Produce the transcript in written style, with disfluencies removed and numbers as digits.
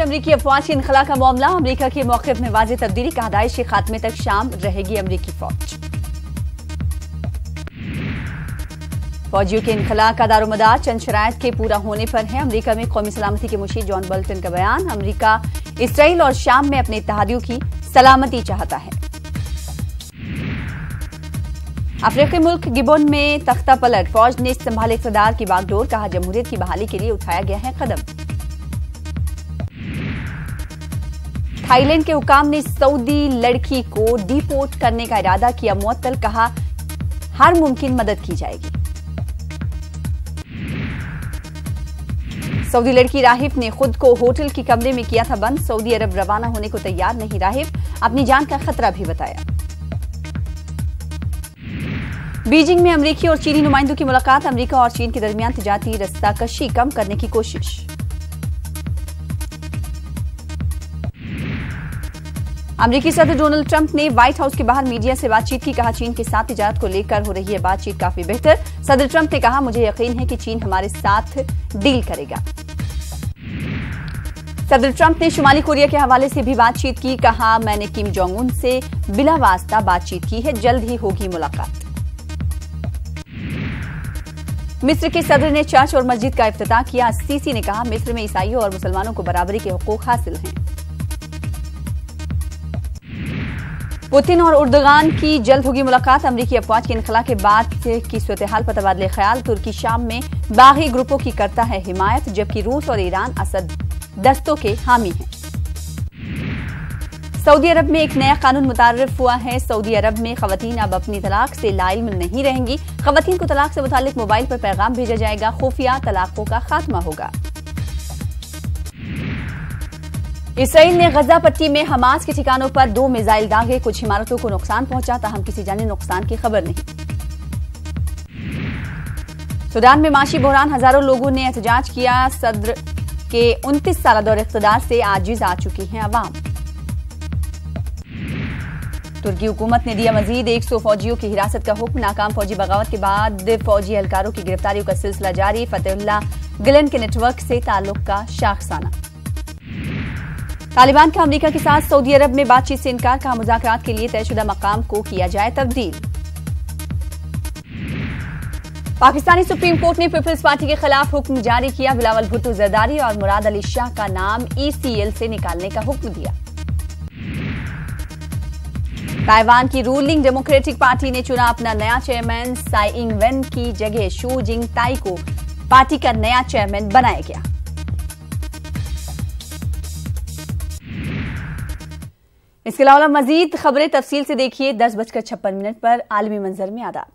अमरीकी अफवाज की इनखला का मामला, अमरीका के मौक़िफ़ में वाज़ेह तब्दीली, कहा दाइश के खात्मे तक शाम रहेगी अमरीकी फौज। फौजियों के इनखला का दारोमदार चंद शराइत के पूरा होने पर है। अमरीका में कौमी सलामती के मुशीर जॉन बोल्टन का बयान, अमरीका इसराइल और शाम में अपने इत्तेहादियों की सलामती चाहता है। अफ्रीकी मुल्क गिबोन में तख्ता पलट, फौज ने संभाले इक़्तिदार की बागडोर, कहा जमहूरियत की बहाली के लिए उठाया गया है कदम। थाईलैंड के हुकाम ने सऊदी लड़की को डिपोर्ट करने का इरादा किया मुअत्तल, कहा हर मुमकिन मदद की जाएगी। सऊदी लड़की राहिफ ने खुद को होटल के कमरे में किया था बंद, सऊदी अरब रवाना होने को तैयार नहीं राहिफ, अपनी जान का खतरा भी बताया। बीजिंग में अमरीकी और चीनी नुमाइंदों की मुलाकात, अमरीका और चीन के दरमियान तिजारती रस्साकशी कम करने की कोशिश। अमरीकी सदर डोनाल्ड ट्रंप ने व्हाइट हाउस के बाहर मीडिया से बातचीत की, कहा चीन के साथ तिजारत को लेकर हो रही है बातचीत काफी बेहतर। सदर ट्रंप ने कहा मुझे यकीन है कि चीन हमारे साथ डील करेगा। सदर ट्रंप ने शुमाली कोरिया के हवाले से भी बातचीत की, कहा मैंने किम जोंग उन से बिला वास्ता बातचीत की है, जल्द ही होगी मुलाकात। मिस्र के सदर ने चर्च और मस्जिद का इफ्तिताह किया, सीसी ने कहा मिस्र में ईसाइयों और मुसलमानों को बराबरी के हुकूक हासिल हैं। पुतिन और उर्दुगान की जल्द होगी मुलाकात, अमरीकी अफवाज के इनखला के बाद की सूरत-ए-हाल पर तबादले ख्याल, तुर्की शाम में बागी ग्रुपों की करता है हिमायत, जबकि रूस और ईरान असद दस्तों के हामी हैं। सऊदी अरब में एक नया कानून मुतारिफ हुआ है, सऊदी अरब में खवातीन अब अपनी तलाक से लाइल्म नहीं रहेंगी, खवातीन को तलाक से मुतालिक मोबाइल पर पैगाम भेजा जाएगा, खुफिया तलाकों का खात्मा होगा। इसराइल ने गजा पट्टी में हमास के ठिकानों पर 2 मिसाइल दागे, कुछ इमारतों को नुकसान पहुंचा, ताहम किसी जानी नुकसान की खबर नहीं। सूडान में माशी बहरान, हजारों लोगों ने एहतजाज किया, सदर के 29 साल दौर इख्तिदार से आजिज आ चुकी हैं अवाम। तुर्की हुकूमत ने दिया मजीद 100 फौजियों की हिरासत का हुक्म, नाकाम फौजी बगावत के बाद फौजी एहलकारों की गिरफ्तारियों का सिलसिला जारी, फतेहुल्लाह गिलन के नेटवर्क से ताल्लुक का शाखसाना। तालिबान का अमरीका के साथ सऊदी अरब में बातचीत से इनकार, कहा मुज़ाकरात के लिए तयशुदा मकाम को किया जाए तब्दील। पाकिस्तानी सुप्रीम कोर्ट ने पीपल्स पार्टी के खिलाफ हुक्म जारी किया, बिलावल भुट्टो जरदारी और मुराद अली शाह का नाम ECL से निकालने का हुक्म दिया। ताइवान की रूलिंग डेमोक्रेटिक पार्टी ने चुना अपना नया चेयरमैन, साई इंग वेन की जगह शू जिंग ताई को पार्टी का नया चेयरमैन बनाया गया। इसके अलावा मजीद खबरें तफसील से देखिए 10:56 पर आलमी मंजर में। आदाब।